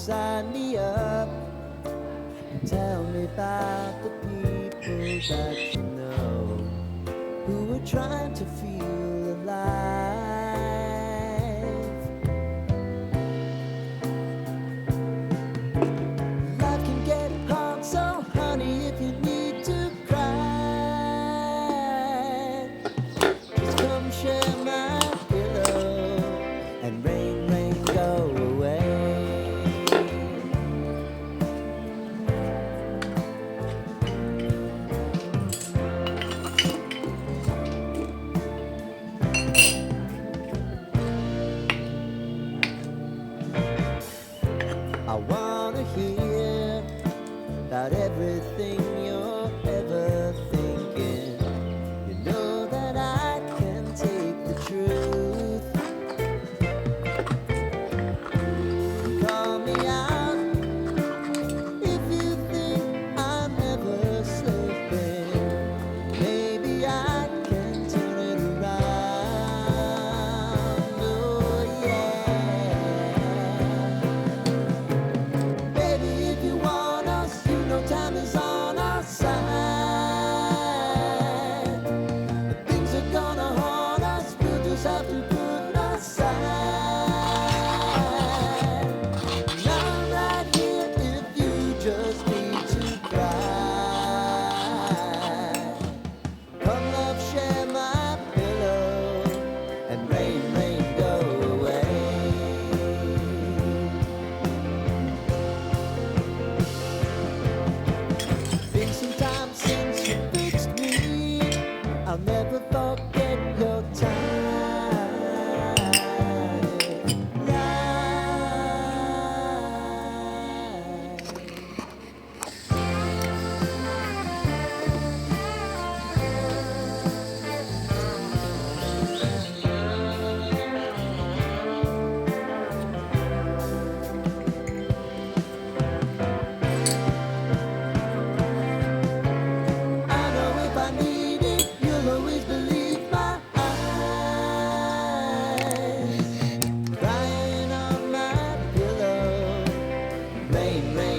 sign me up. Tell me about the people that you know who are trying to feel alive. Life can get hard, so honey, if you need to cry, just come share my pillow and rain, rain, go away. I wanna hear about everything you're ever thinking. You know that I can take the truth. Call me out if you think I'm ever slipping. Maybe I can turn it around. Oh yeah. Baby, if you want us, you know time is on our side. But things are gonna haunt us, we'll just have to put aside. And I'm right here if you just need to cry. Come love, share my pillow, and rain, rain, go away. Been some time since you fixed me. I'll never forget your time. I know if I need it, you'll always believe my eyes. Crying on my pillow, rain, rain.